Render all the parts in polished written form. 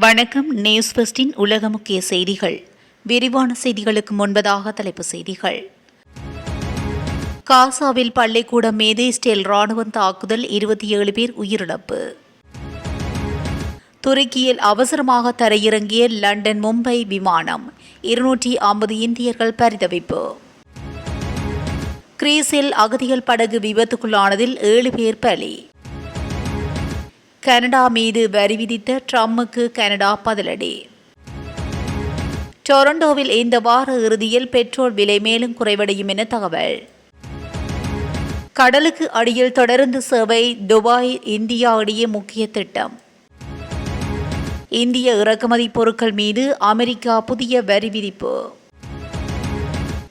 வணக்கம். நியூஸ் ஃபர்ஸ்டின் உலக முக்கிய செய்திகள். விரிவான செய்திகளுக்கு முன்பதாக தலைப்புச் செய்திகள். காசாவில் பள்ளிக்கூடம் மீது இஸ்ரேல் ராணுவம் தாக்குதல், 27 பேர் உயிரிழப்பு. துருக்கியில் அவசரமாக தரையிறங்கிய லண்டன் மும்பை விமானம், 250 இந்தியர்கள் பரிதவிப்பு. கிரீஸில் அகதிகள் படகு விபத்துக்குள்ளானதில் 7 பேர் பலி. கனடா மீது வரி விதித்த ட்ரம்புக்கு கனடா பதிலடி. டொரண்டோவில் இந்த வார இறுதியில் பெட்ரோல் விலை மேலும் குறைவடையும் என தகவல். கடலுக்கு அடியில் தொடருந்து சேவை, துபாய் இந்தியா இடையே முக்கிய திட்டம். இந்திய இறக்குமதி பொருட்கள் மீது அமெரிக்கா புதிய வரி விதிப்பு.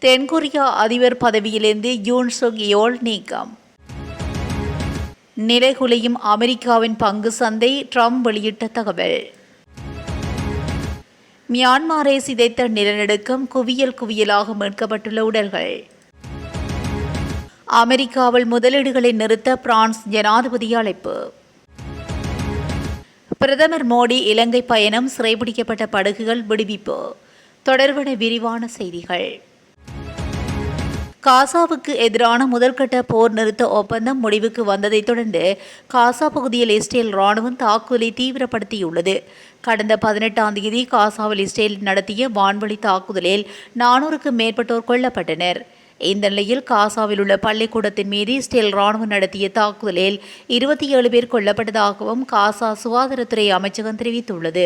தென்கொரியா அதிபர் பதவியிலிருந்து யூன் சுக் யோல் நீக்கம். நிலைகுலையும் அமெரிக்காவின் பங்கு சந்தை, ட்ரம்ப் வெளியிட்ட தகவல். மியான்மரை சிதைத்த நிலநடுக்கம், குவியலாக மீட்கப்பட்டுள்ள உடல்கள். அமெரிக்காவில் முதலீடுகளை நிறுத்த பிரான்ஸ் ஜனாதிபதி அழைப்பு. பிரதமர் மோடி இலங்கை பயணம், சிறைபிடிக்கப்பட்ட படகுகள் விடுவிப்பு. தொடர்பான விரிவான செய்திகள். காசாவுக்கு எதிரான முதற்கட்ட போர் நிறுத்த ஒப்பந்தம் முடிவுக்கு வந்ததைத் தொடர்ந்து காசா பகுதியில் இஸ்ரேல் ராணுவம் தாக்குதலை தீவிரப்படுத்தியுள்ளது. கடந்த 18ஆம் தேதி காசாவில் இஸ்ரேல் நடத்திய வான்வழி தாக்குதலில் 400க்கும் மேற்பட்டோர் கொல்லப்பட்டனர். இந்த நிலையில் காசாவில் உள்ள பள்ளிக்கூடத்தின் மீது இஸ்ரேல் ராணுவம் நடத்திய தாக்குதலில் 27 பேர் கொல்லப்பட்டதாகவும் காசா சுகாதாரத்துறை அமைச்சகம் தெரிவித்துள்ளது.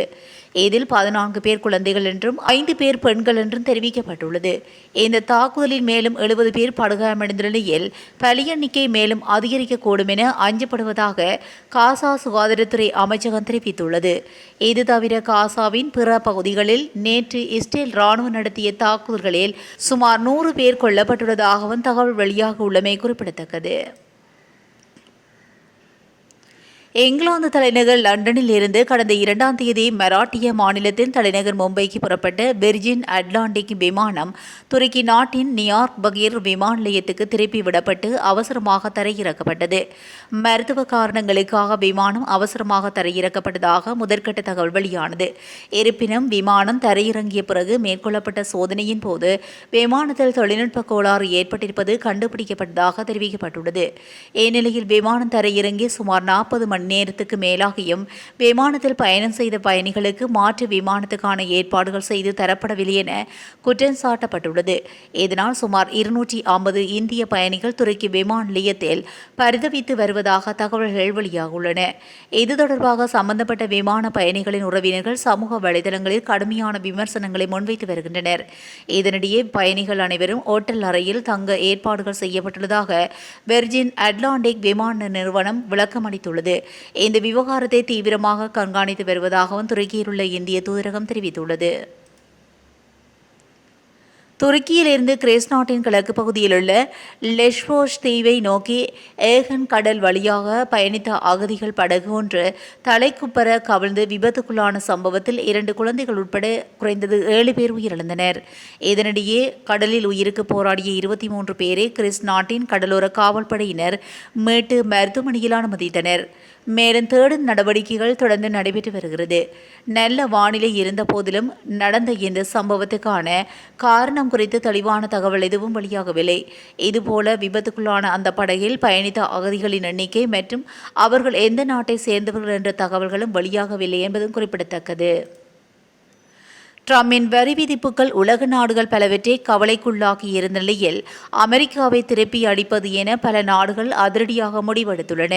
இதில் 14 பேர் குழந்தைகள் என்றும் 5 பேர் பெண்கள் என்றும் தெரிவிக்கப்பட்டுள்ளது. இந்த தாக்குதலில் மேலும் 70 பேர் படுகாயமடைந்த நிலையில் பலி எண்ணிக்கை மேலும் அதிகரிக்கக்கூடும் என அஞ்சப்படுவதாக காசா சுகாதாரத்துறை அமைச்சகம் தெரிவித்துள்ளது. இது தவிர காசாவின் பிற பகுதிகளில் நேற்று இஸ்ரேல் ராணுவம் நடத்திய தாக்குதல்களில் சுமார் 100 பேர் கொல்லப்பட்டுள்ளதாகவும் தகவல் வெளியாக உள்ளமை குறிப்பிடத்தக்கது. இங்கிலாந்து தலைநகர் லண்டனில் இருந்து கடந்த 2ஆம் தேதி மராட்டிய மாநிலத்தின் தலைநகர் மும்பைக்கு புறப்பட்ட விர்ஜின் அட்லாண்டிக் விமானம் துருக்கி நாட்டின் நியார்க் பகீர் விமான நிலையத்துக்கு திருப்பி விடப்பட்டு அவசரமாக தரையிறக்கப்பட்டது. மருத்துவ காரணங்களுக்காக விமானம் அவசரமாக தரையிறக்கப்பட்டதாக முதற்கட்ட தகவல் வெளியானது. இருப்பினும் விமானம் தரையிறங்கிய பிறகு மேற்கொள்ளப்பட்ட சோதனையின் போது விமானத்தில் தொழில்நுட்ப கோளாறு ஏற்பட்டிருப்பது கண்டுபிடிக்கப்பட்டதாக தெரிவிக்கப்பட்டுள்ளது. இந்நிலையில் விமானம் தரையிறங்கி சுமார் 40 மணி நேரத்துக்கு மேலாகியும் விமானத்தில் பயணம் செய்த பயணிகளுக்கு மாற்று விமானத்துக்கான ஏற்பாடுகள் செய்து தரப்படவில்லை என குற்றம் சாட்டப்பட்டுள்ளது. இதனால் சுமார் 250 இந்திய பயணிகள் துருக்கி விமான நிலையத்தில் பரிதவித்து வருவதாக தகவல்கள் வெளியாகியுள்ளன. இது தொடர்பாக சம்பந்தப்பட்ட விமான பயணிகளின் உறவினர்கள் சமூக வலைதளங்களில் கடுமையான விமர்சனங்களை முன்வைத்து வருகின்றனர். இதனிடையே பயணிகள் அனைவரும் ஓட்டல் அறையில் தங்க ஏற்பாடுகள் செய்யப்பட்டுள்ளதாக விர்ஜின் அட்லாண்டிக் விமான நிறுவனம் விளக்கமளித்துள்ளது. இந்த விவகாரத்தை தீவிரமாக கண்காணித்து வருவதாகவும் துருக்கியில் உள்ள இந்திய தூதரகம் தெரிவித்துள்ளது. துருக்கியிலிருந்து கிரேஸ் நாட்டின் கிழக்கு பகுதியில் உள்ள லெஸ்போஸ் தீவை நோக்கி ஏகன் கடல் வழியாக பயணித்த அகதிகள் படகு ஒன்று தலைக்குப்பர கவிழ்ந்து விபத்துக்குள்ளான சம்பவத்தில் 2 குழந்தைகள் உட்பட குறைந்தது 7 பேர் உயிரிழந்தனர். இதனிடையே கடலில் உயிருக்கு போராடிய 23 பேரை கிரேஸ் நாட்டின் கடலோர காவல்படையினர் மீட்டு மருத்துவமனையில் அனுமதித்தனர். மேலும் தேடும் நடவடிக்கைகள் தொடர்ந்து நடைபெற்று வருகிறது. நல்ல வானிலை இருந்த போதிலும் நடந்த இந்த சம்பவத்துக்கான காரணம் குறித்து தெளிவான தகவல் எதுவும் வெளியாகவில்லை. இதுபோல விபத்துக்குள்ளான அந்த படகில் பயணித்த அகதிகளின் எண்ணிக்கை மற்றும் அவர்கள் எந்த நாட்டை சேர்ந்தவர்கள் என்ற தகவல்களும் வெளியாகவில்லை என்பதும் குறிப்பிடத்தக்கது. ட்ரம்பின் வரி விதிப்புகள் உலக நாடுகள் பலவற்றை கவலைக்குள்ளாக்கி இருந்த நிலையில் அமெரிக்காவை திருப்பி அடிப்பது என பல நாடுகள் அதிரடியாக முடிவெடுத்துள்ளன.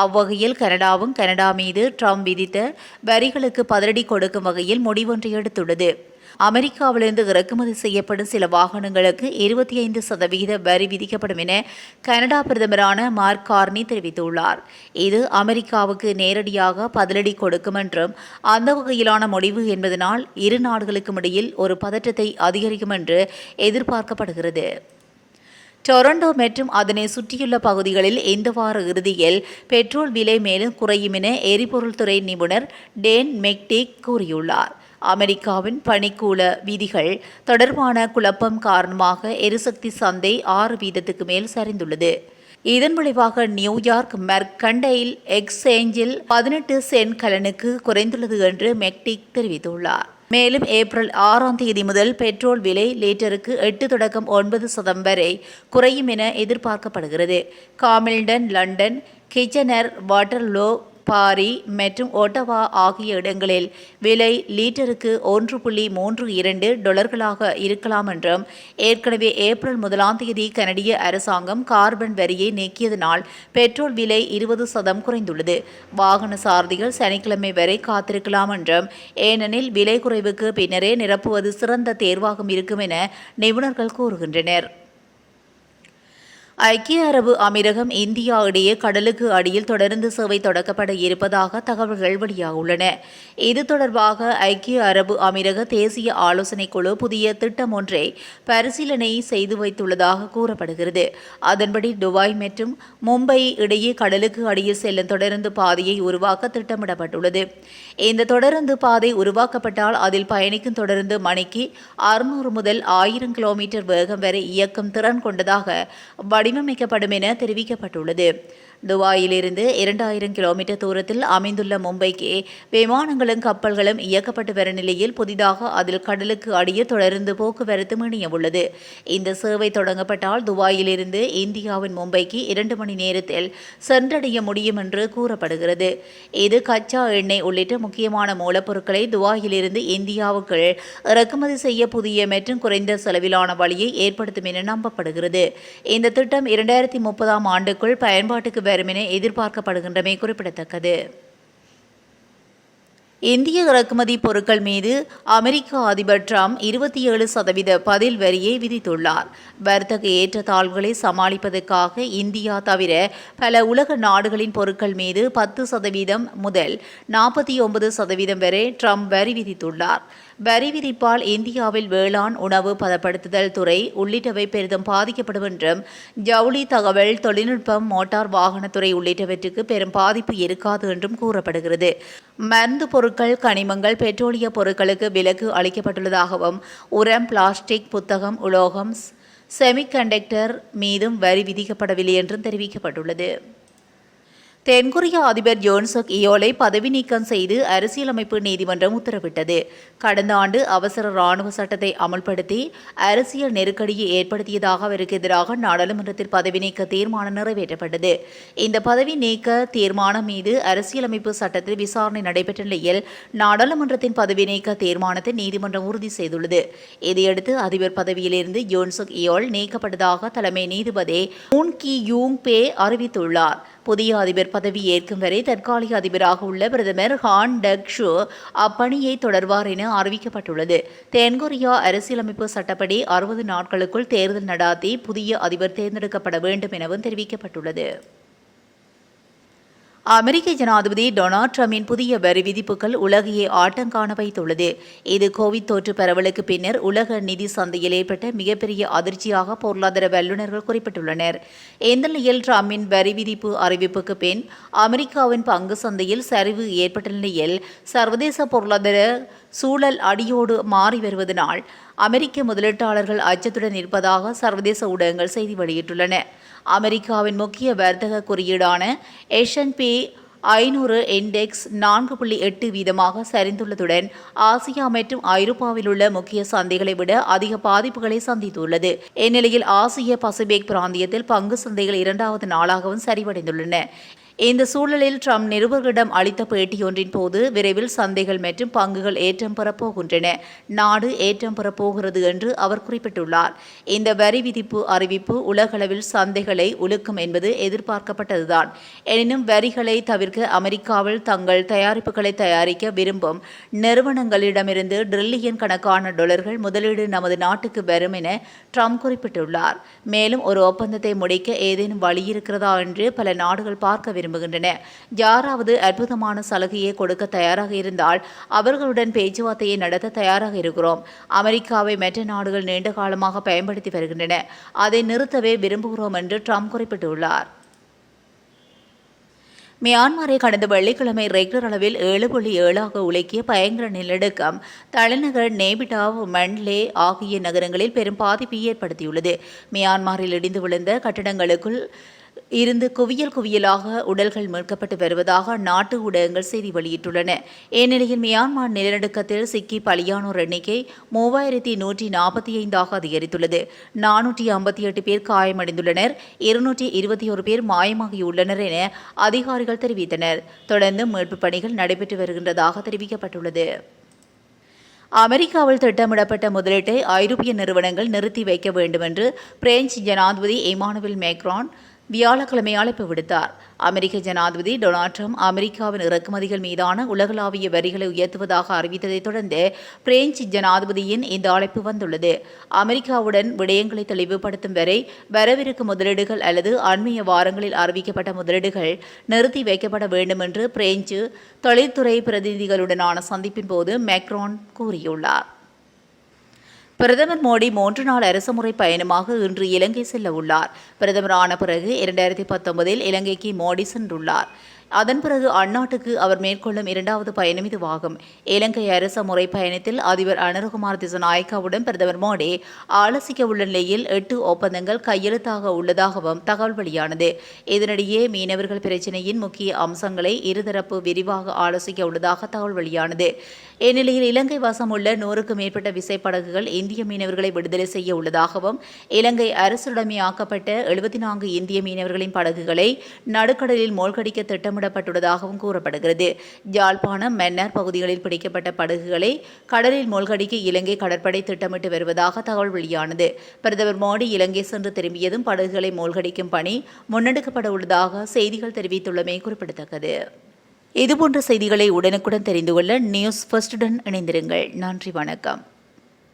அவ்வகையில் கனடா மீது ட்ரம்ப் விதித்த வரிகளுக்கு பதிலடி கொடுக்கும் வகையில் முடிவொன்றை எடுத்துள்ளது. அமெரிக்காவிலிருந்து இறக்குமதி செய்யப்படும் சில வாகனங்களுக்கு 25% வரி விதிக்கப்படும் என கனடா பிரதமரான மார்க் கார்னி தெரிவித்துள்ளார். இது அமெரிக்காவுக்கு நேரடியாக பதிலடி கொடுக்கும் என்றும் அந்த வகையிலான முடிவு என்பதனால் இரு நாடுகளுக்கும் இடையில் ஒரு பதற்றத்தை அதிகரிக்கும் என்று எதிர்பார்க்கப்படுகிறது. டொரண்டோ மற்றும் அதனை சுற்றியுள்ள பகுதிகளில் இந்த வார இறுதியில் பெட்ரோல் விலை மேலும் குறையும் என எரிபொருள் துறை நிபுணர் டேன் மெக்டிக் கூறியுள்ளார். அமெரிக்காவின் பணிக்கூல விதிகள் தொடர்பான குழப்பம் காரணமாக எரிசக்தி சந்தை 6% மேல் சரிந்துள்ளது. இதன் விளைவாக நியூயார்க் மெர்கண்டைல் எக்ஸ்சேஞ்சில் 18 சென்ட் கலனுக்கு குறைந்துள்ளது என்று மெக்டிக் தெரிவித்துள்ளார். மேலும் ஏப்ரல் 6ஆம் தேதி முதல் பெட்ரோல் விலை லிட்டருக்கு 8 தொடக்கம் 9% வரை குறையும் என எதிர்பார்க்கப்படுகிறது. காமில்டன், லண்டன், கிச்சனர், வாட்டர்லோ, பாரி மற்றும் ஒட்டவா ஆகிய இடங்களில் விலை லீட்டருக்கு $1.32 இருக்கலாம் என்றும், ஏற்கனவே ஏப்ரல் 1ஆம் தேதி கனடிய அரசாங்கம் கார்பன் வரியை நீக்கியதனால் பெட்ரோல் விலை 20% குறைந்துள்ளது. வாகன சாரதிகள் சனிக்கிழமை வரை காத்திருக்கலாம் என்றும், ஏனெனில் விலை குறைவுக்கு பின்னரே நிரப்புவது சிறந்த தேர்வாகும் இருக்கும் என நிபுணர்கள் கூறுகின்றனர். ஐக்கிய அரபு அமீரகம் இந்தியா இடையே கடலுக்கு அடியில் தொடர்ந்து சேவை தொடக்கப்பட இருப்பதாக தகவல்கள் வெளியாகியுள்ளன. இது தொடர்பாக ஐக்கிய அரபு அமீரக தேசிய ஆலோசனை குழு புதிய திட்டம் ஒன்றை பரிசீலனை செய்து வைத்துள்ளதாக கூறப்படுகிறது. அதன்படி துபாய் மற்றும் மும்பை இடையே கடலுக்கு அடியில் செல்லும் தொடருந்து பாதையை உருவாக்க திட்டமிடப்பட்டுள்ளது. இந்த தொடருந்து பாதை உருவாக்கப்பட்டால் அதில் பயணிக்கும் தொடருந்து மணிக்கு 600 முதல் 1000 கிலோமீட்டர் வேகம் வரை இயக்கும் திறன் கொண்டதாக வடிவமைக்கப்படும் என தெரிவிக்கப்பட்டுள்ளது. துபாயிலிருந்து 2000 கிலோமீட்டர் தூரத்தில் அமைந்துள்ள மும்பைக்கு விமானங்களும் கப்பல்களும் இயக்கப்பட்டு வரும் நிலையில் புதிதாக அதில் கடலுக்கு அடியே தொடர்ந்து போக்குவரத்து இணையவுள்ளது. இந்த சேவை தொடங்கப்பட்டால் துபாயிலிருந்து இந்தியாவின் மும்பைக்கு 2 மணி நேரத்தில் சென்றடைய முடியும் என்று கூறப்படுகிறது. இது கச்சா எண்ணெய் உள்ளிட்ட முக்கியமான மூலப்பொருட்களை துபாயிலிருந்து இந்தியாவுக்கு இறக்குமதி செய்ய புதிய மற்றும் குறைந்த செலவிலான வழியை ஏற்படுத்தும் என நம்பப்படுகிறது. இந்த திட்டம் 2030ஆம் ஆண்டுக்குள் பயன்பாட்டுக்கு வரும் என எதிர்பார்க்கப்படுகின்றமை குறிப்பிடத்தக்கது. இந்திய இறக்குமதி பொருட்கள் மீது அமெரிக்க அதிபர் டிரம்ப் 27% பதில் வரியை விதித்துள்ளார். வர்த்தக ஏற்றத்தாழ்வுகளை சமாளிப்பதற்காக இந்தியா தவிர பல உலக நாடுகளின் பொருட்கள் மீது 10% முதல் 49% வரை டிரம்ப் வரி விதித்துள்ளார். வரி விதிப்பால் இந்தியாவில் வேளாண், உணவு பதப்படுத்துதல் துறை உள்ளிட்டவை பெரிதும் பாதிக்கப்படும் என்றும், ஜவுளி, தகவல் தொழில்நுட்பம், மோட்டார் வாகனத்துறை உள்ளிட்டவற்றுக்கு பெரும் பாதிப்பு இருக்காது என்றும் கூறப்படுகிறது. மருந்து பொருட்கள், கனிமங்கள், பெட்ரோலிய பொருட்களுக்கு விலக்கு அளிக்கப்பட்டுள்ளதாகவும், உரம், பிளாஸ்டிக், புத்தகம், உலோகம், செமிகண்டக்டர் மீதும் வரி விதிக்கப்படவில்லை என்றும் தெரிவிக்கப்பட்டுள்ளது. தென்கொரிய அதிபர் யோன் சக் இயோலை பதவி நீக்கம் செய்து அரசியலமைப்பு நீதிமன்றம் உத்தரவிட்டது. கடந்த ஆண்டு அவசர ராணுவ சட்டத்தை அமல்படுத்தி அரசியல் நெருக்கடியை ஏற்படுத்தியதாக அவருக்கு எதிராக நாடாளுமன்றத்தில் பதவி நீக்க தீர்மானம் நிறைவேற்றப்பட்டது. இந்த பதவி நீக்க தீர்மானம் மீது அரசியலமைப்பு சட்டத்தில் விசாரணை நடைபெற்ற நிலையில் நாடாளுமன்றத்தின் பதவி நீக்க தீர்மானத்தை நீதிமன்றம் உறுதி செய்துள்ளது. இதையடுத்து அதிபர் பதவியிலிருந்து யோன் சக் இயோல் நீக்கப்பட்டதாக தலைமை நீதிபதி மூன் கி யூங் பே அறிவித்துள்ளார். புதிய அதிபர் பதவி ஏற்கும் வரை தற்காலிக அதிபராக உள்ள பிரதமர் ஹான் டக் ஷூ அப்பணியை தொடர்வார் என அறிவிக்கப்பட்டுள்ளது. தென்கொரியா அரசியலமைப்பு சட்டப்படி 60 நாட்களுக்குள் தேர்தல் நடாத்தி புதிய அதிபர் தேர்ந்தெடுக்கப்பட வேண்டும் எனவும் தெரிவிக்கப்பட்டுள்ளது. அமெரிக்க ஜனாதிபதி டொனால்ட் ட்ரம்பின் புதிய வரி விதிப்புகள் உலகையே ஆட்டங்காண வைத்துள்ளது. இது கோவிட் தொற்று பரவலுக்கு பின்னர் உலக நிதி சந்தையில் ஏற்பட்ட மிகப்பெரிய அதிர்ச்சியாக பொருளாதார வல்லுநர்கள் குறிப்பிட்டுள்ளனர். இந்த நிலையில் ட்ரம்பின் வரி விதிப்பு அறிவிப்புக்கு பின் அமெரிக்காவின் பங்கு சந்தையில் சரிவு ஏற்பட்ட நிலையில் சர்வதேச பொருளாதார சூழல் அடியோடு மாறி வருவதனால் அமெரிக்க முதலீட்டாளர்கள் அச்சத்துடன் இருப்பதாக சர்வதேச ஊடகங்கள் செய்தி வெளியிட்டுள்ளன. அமெரிக்காவின் முக்கிய வர்த்தக குறியீடான S&P 500 இண்டெக்ஸ் 4.8% சரிந்துள்ளதுடன் ஆசியா மற்றும் ஐரோப்பாவில் உள்ள முக்கிய சந்தைகளை விட அதிக பாதிப்புகளை சந்தித்துள்ளது. இந்நிலையில் ஆசிய பசிபிக் பிராந்தியத்தில் பங்கு சந்தைகள் 2வது நாளாகவும் சரிவடைந்துள்ளன. இந்த சூழலில் ட்ரம்ப் நிருபர்களிடம் அளித்த பேட்டியொன்றின் போது விரைவில் சந்தைகள் மற்றும் பங்குகள் ஏற்றம் பெறப்போகின்றன, நாடு ஏற்றம் பெறப்போகிறது என்று அவர் குறிப்பிட்டுள்ளார். இந்த வரி விதிப்பு அறிவிப்பு உலகளவில் சந்தைகளை உலுக்கும் என்பது எதிர்பார்க்கப்பட்டதுதான். எனினும் வரிகளை தவிர்க்க அமெரிக்காவில் தங்கள் தயாரிப்புகளை தயாரிக்க விரும்பும் நிறுவனங்களிடமிருந்து டிரில்லியன் கணக்கான டாலர்கள் முதலீடு நமது நாட்டுக்கு வரும் என ட்ரம்ப் குறிப்பிட்டுள்ளார். மேலும் ஒரு ஒப்பந்தத்தை முடிக்க ஏதேனும் வழி இருக்கிறதா என்று பல நாடுகள் பார்க்க விரும்புகின்றன. யாராவது அற்புதமான சலுகையை கொடுக்க தயாராக இருந்தால் அவர்களுடன் பேச்சுவார்த்தையை நடத்த தயாராக இருக்கிறோம். அமெரிக்காவை மற்ற நாடுகள் நீண்ட காலமாக பயன்படுத்தி வருகின்றன, அதை நிறுத்தவே விரும்புகிறோம் என்று ட்ரம்ப் குறிப்பிட்டுள்ளார். மியான்மரை கடந்த வெள்ளிக்கிழமை ரெக்டர் அளவில் 7.7 உலுக்கிய பயங்கர நிலநடுக்கம் தலைநகர் நேபிடாவ், மண்ட்லே ஆகிய நகரங்களில் பெரும் பாதிப்பை ஏற்படுத்தியுள்ளது. மியான்மரில் இடிந்து விழுந்த கட்டடங்களுக்குள் இருந்து குவியலாக உடல்கள் மீட்கப்பட்டு வருவதாக நாட்டு ஊடகங்கள் செய்தி வெளியிட்டுள்ளன. இந்நிலையில் மியான்மர் நிலநடுக்கத்தில் சிக்கி பலியானோர் எண்ணிக்கை 3145 அதிகரித்துள்ளது. 458 பேர் காயமடைந்துள்ளனர். 221 பேர் மாயமாகியுள்ளனர் என அதிகாரிகள் தெரிவித்தனர். தொடர்ந்து மீட்புப் பணிகள் நடைபெற்று வருகின்றதாக தெரிவிக்கப்பட்டுள்ளது. அமெரிக்காவில் திட்டமிடப்பட்ட முதலீட்டை ஐரோப்பிய நிறுவனங்கள் நிறுத்தி வைக்க வேண்டும் என்று பிரெஞ்சு ஜனாதிபதி இமானுவேல் மேக்ரான் வியாழக்கிழமை அழைப்பு விடுத்தார். அமெரிக்க ஜனாதிபதி டொனால்ட் ட்ரம்ப் அமெரிக்காவின் இறக்குமதிகள் மீதான உலகளாவிய வரிகளை உயர்த்துவதாக அறிவித்ததைத் தொடர்ந்து பிரெஞ்சு ஜனாதிபதியின் இந்த அழைப்பு வந்துள்ளது. அமெரிக்காவுடன் விடயங்களை தெளிவுபடுத்தும் வரை வரவிருக்கும் முதலீடுகள் அல்லது அண்மைய வாரங்களில் அறிவிக்கப்பட்ட முதலீடுகள் நிறுத்தி வைக்கப்பட வேண்டும் என்று பிரெஞ்சு தொழில்துறை பிரதிநிதிகளுடனான சந்திப்பின் போது மேக்ரான் கூறியுள்ளார். பிரதமர் மோடி 3 நாள் அரசுமுறை பயணமாக இன்று இலங்கை செல்ல உள்ளார். பிரதமரான பிறகு 2019 இலங்கைக்கு மோடி சென்றுள்ளார். அதன் பிறகு அந்நாட்டுக்கு அவர் மேற்கொள்ளும் 2வது பயணம் இதுவாகும். இலங்கை அரசு முறை பயணத்தில் அதிபர் அனுரகுமார் திசாநாயக்காவுடன் பிரதமர் மோடி ஆலோசிக்க உள்ள நிலையில் 8 ஒப்பந்தங்கள் கையெழுத்தாக உள்ளதாகவும் தகவல் வெளியானது. இதனிடையே மீனவர்கள் பிரச்சினையின் முக்கிய அம்சங்களை இருதரப்பு விரிவாக ஆலோசிக்க உள்ளதாக தகவல் வெளியானது. இந்நிலையில் இலங்கை வசம் உள்ள 100க்கும் மேற்பட்ட விசைப்படகுகள் இந்திய மீனவர்களை விடுதலை செய்ய உள்ளதாகவும் இலங்கை அரசுடைமையாக்கப்பட்ட 74 இந்திய மீனவர்களின் படகுகளை நடுக்கடலில் மூழ்கடிக்க திட்டமிடப்பட்டுள்ளதாகவும் கூறப்படுகிறது. யாழ்ப்பாணம் மன்னார் பகுதிகளில் பிடிக்கப்பட்ட படகுகளை கடலில் மூழ்கடிக்க இலங்கை கடற்படை திட்டமிட்டு வருவதாக தகவல் வெளியானது. பிரதமர் மோடி இலங்கை சென்று திரும்பியதும் படகுகளை மூழ்கடிக்கும் பணி முன்னெடுக்கப்பட உள்ளதாக செய்திகள் தெரிவித்துள்ளமை குறிப்பிடத்தக்கது. இதுபோன்ற செய்திகளை உடனுக்குடன் தெரிந்து கொள்ள நியூஸ் ஃபர்ஸ்டுடன் இணைந்திருங்கள். நன்றி, வணக்கம்.